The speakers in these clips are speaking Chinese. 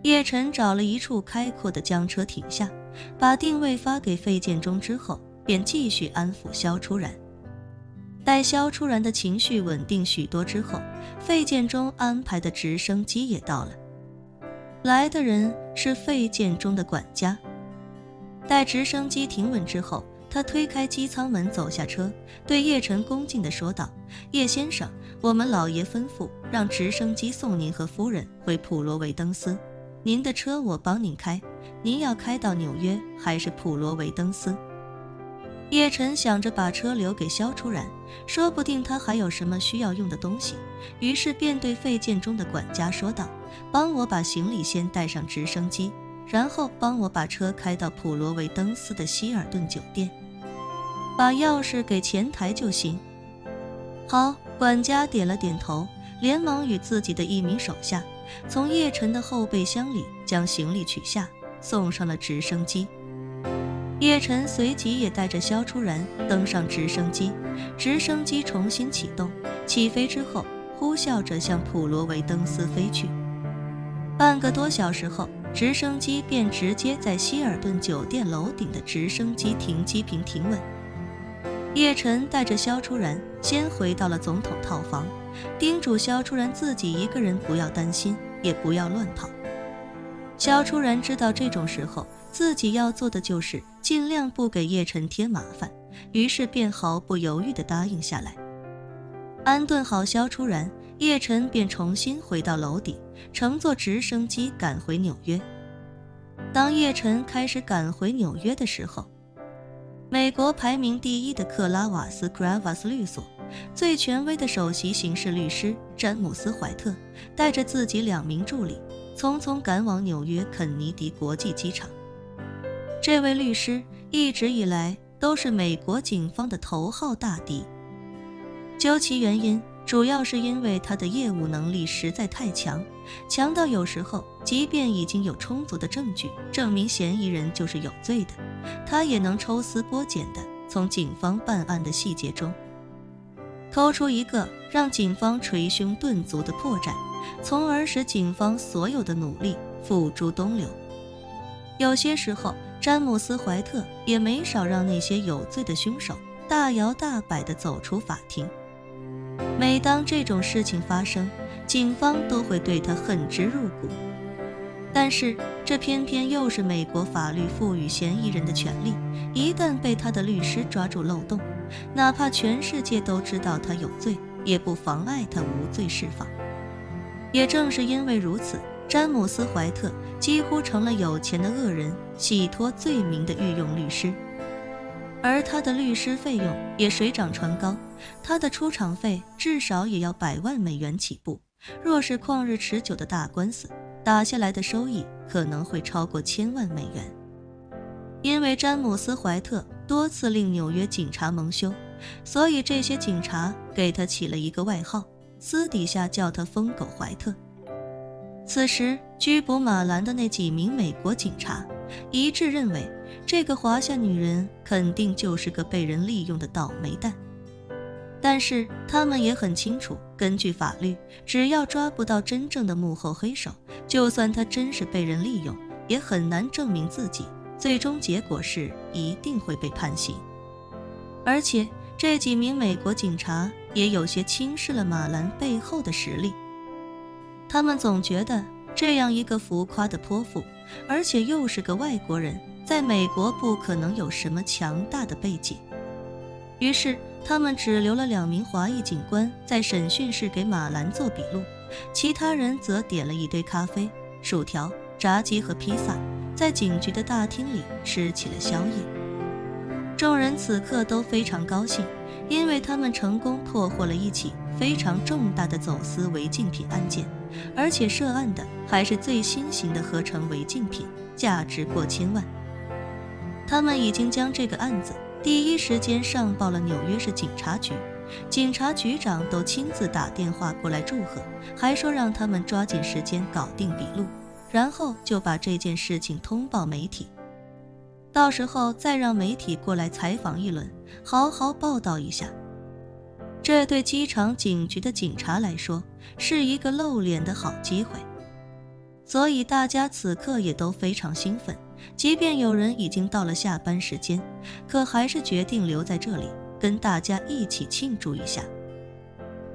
叶晨找了一处开阔的将车停下，把定位发给费建中之后，便继续安抚萧初然。待萧初然的情绪稳定许多之后，费建中安排的直升机也到了。来的人是费建中的管家。待直升机停稳之后，他推开机舱门走下车，对叶晨恭敬地说道：叶先生，我们老爷吩咐让直升机送您和夫人回普罗维登斯，您的车我帮您开，您要开到纽约还是普罗维登斯？叶晨想着把车留给萧初然，说不定他还有什么需要用的东西，于是便对费建中的管家说道：帮我把行李先带上直升机，然后帮我把车开到普罗维登斯的希尔顿酒店，把钥匙给前台就行。好，管家点了点头，连忙与自己的一名手下从叶晨的后备箱里将行李取下，送上了直升机。叶晨随即也带着萧初然登上直升机，直升机重新启动，起飞之后呼啸着向普罗维登斯飞去。半个多小时后，直升机便直接在希尔顿酒店楼顶的直升机停机坪停稳。叶晨带着萧初然先回到了总统套房，叮嘱萧初然自己一个人不要担心，也不要乱跑。萧初然知道这种时候自己要做的就是尽量不给叶晨添麻烦，于是便毫不犹豫地答应下来。安顿好萧初然，叶晨便重新回到楼顶，乘坐直升机赶回纽约。当叶晨开始赶回纽约的时候，美国排名第一的克拉瓦斯 Gravas 律所最权威的首席刑事律师詹姆斯·怀特带着自己2名助理匆匆赶往纽约肯尼迪国际机场。这位律师一直以来都是美国警方的头号大敌，究其原因，主要是因为他的业务能力实在太强，强到有时候即便已经有充足的证据证明嫌疑人就是有罪的，他也能抽丝剥茧地从警方办案的细节中抠出一个让警方捶胸顿足的破绽，从而使警方所有的努力付诸东流。有些时候，詹姆斯·怀特也没少让那些有罪的凶手大摇大摆地走出法庭。每当这种事情发生，警方都会对他恨之入骨。但是这偏偏又是美国法律赋予嫌疑人的权利，一旦被他的律师抓住漏洞，哪怕全世界都知道他有罪，也不妨碍他无罪释放。也正是因为如此，詹姆斯·怀特几乎成了有钱的恶人洗脱罪名的御用律师，而他的律师费用也水涨船高，他的出场费至少也要100万美元起步，若是旷日持久的大官司，打下来的收益可能会超过1000万美元。因为詹姆斯·怀特多次令纽约警察蒙羞，所以这些警察给他起了一个外号，私底下叫他疯狗怀特。此时拘捕马兰的那几名美国警察一致认为，这个华夏女人肯定就是个被人利用的倒霉蛋。但是他们也很清楚，根据法律，只要抓不到真正的幕后黑手，就算他真是被人利用，也很难证明自己，最终结果是一定会被判刑。而且这几名美国警察也有些轻视了马兰背后的实力，他们总觉得这样一个浮夸的泼妇，而且又是个外国人，在美国不可能有什么强大的背景。于是他们只留了2名华裔警官在审讯室给马兰做笔录，其他人则点了一堆咖啡、薯条、炸鸡和披萨，在警局的大厅里吃起了宵夜。众人此刻都非常高兴，因为他们成功破获了一起非常重大的走私违禁品案件，而且涉案的还是最新型的合成违禁品，价值过1000万。他们已经将这个案子第一时间上报了纽约市警察局，警察局长都亲自打电话过来祝贺，还说让他们抓紧时间搞定笔录，然后就把这件事情通报媒体，到时候再让媒体过来采访一轮，好好报道一下。这对机场警局的警察来说是一个露脸的好机会。所以大家此刻也都非常兴奋，即便有人已经到了下班时间，可还是决定留在这里跟大家一起庆祝一下。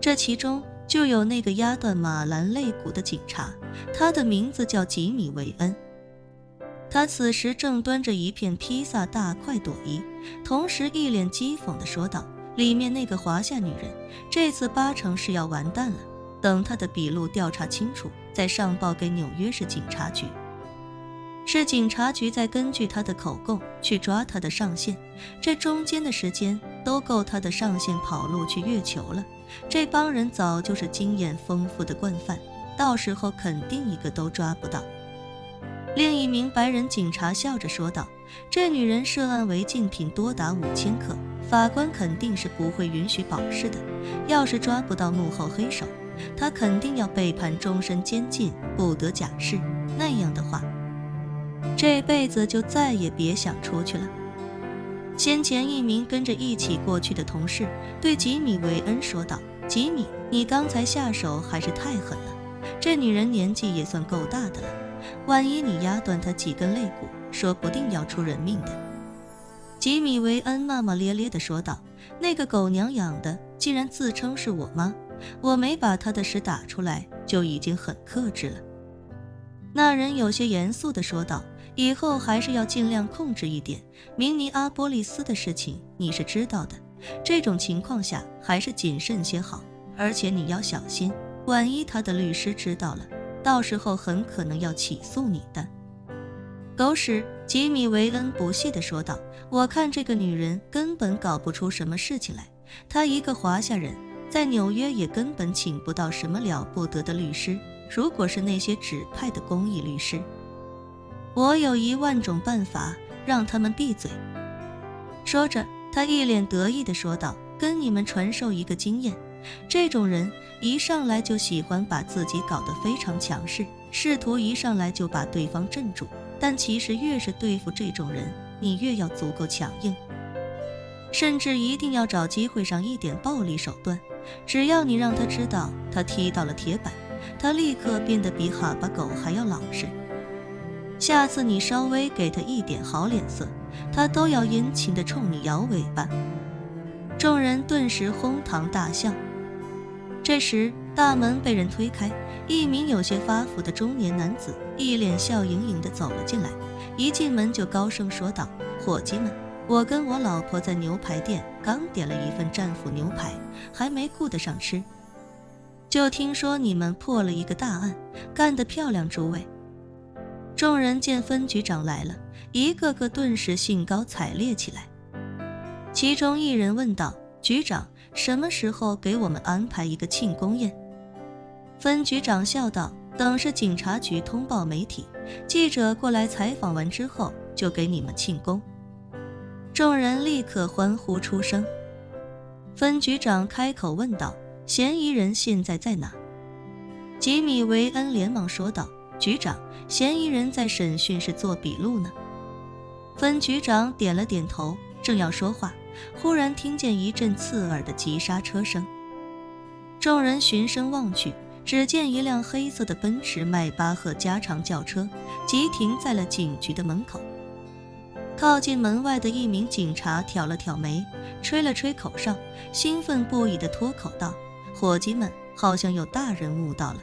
这其中就有那个压断马兰肋骨的警察，他的名字叫吉米·韦恩。他此时正端着一片披萨大块朵颐，同时一脸讥讽地说道，里面那个华夏女人这次8成是要完蛋了，等他的笔录调查清楚再上报给纽约市警察局。是警察局在根据他的口供去抓他的上线，这中间的时间都够他的上线跑路去月球了。这帮人早就是经验丰富的惯犯，到时候肯定一个都抓不到。另一名白人警察笑着说道，这女人涉案违禁品多达5000克，法官肯定是不会允许保释的，要是抓不到幕后黑手，她肯定要被判终身监禁，不得假释，那样的话这辈子就再也别想出去了。先前一名跟着一起过去的同事对吉米·韦恩说道，吉米，你刚才下手还是太狠了，这女人年纪也算够大的了，万一你压断她几根肋骨，说不定要出人命的。吉米·韦恩骂骂咧咧地说道，那个狗娘养的竟然自称是我妈，我没把她的屎打出来就已经很克制了。那人有些严肃地说道，以后还是要尽量控制一点，明尼阿波利斯的事情你是知道的，这种情况下还是谨慎些好，而且你要小心，万一他的律师知道了，到时候很可能要起诉你的。狗屎！吉米·韦恩不屑地说道，我看这个女人根本搞不出什么事情来，她一个华夏人，在纽约也根本请不到什么了不得的律师，如果是那些指派的公益律师，我有10000种办法让他们闭嘴。说着，他一脸得意地说道，跟你们传授一个经验，这种人一上来就喜欢把自己搞得非常强势，试图一上来就把对方镇住，但其实越是对付这种人，你越要足够强硬，甚至一定要找机会上一点暴力手段，只要你让他知道他踢到了铁板，他立刻变得比哈巴狗还要老实。下次你稍微给他一点好脸色，他都要殷勤地冲你摇尾巴。众人顿时哄堂大笑。这时大门被人推开，一名有些发福的中年男子一脸笑盈盈地走了进来，一进门就高声说道，伙计们，我跟我老婆在牛排店刚点了一份战斧牛排，还没顾得上吃，就听说你们破了一个大案，干得漂亮诸位。众人见分局长来了，一个个顿时兴高采烈起来。其中一人问道，局长，什么时候给我们安排一个庆功宴？分局长笑道，等是警察局通报媒体，记者过来采访完之后就给你们庆功。众人立刻欢呼出声。分局长开口问道，嫌疑人现在在哪？吉米·韦恩连忙说道，局长，嫌疑人在审讯室做笔录呢。分局长点了点头，正要说话，忽然听见一阵刺耳的急刹车声。众人循声望去，只见一辆黑色的奔驰迈巴赫加长轿车急停在了警局的门口。靠近门外的一名警察挑了挑眉，吹了吹口哨，兴奋不已地脱口道，伙计们，好像有大人物到了。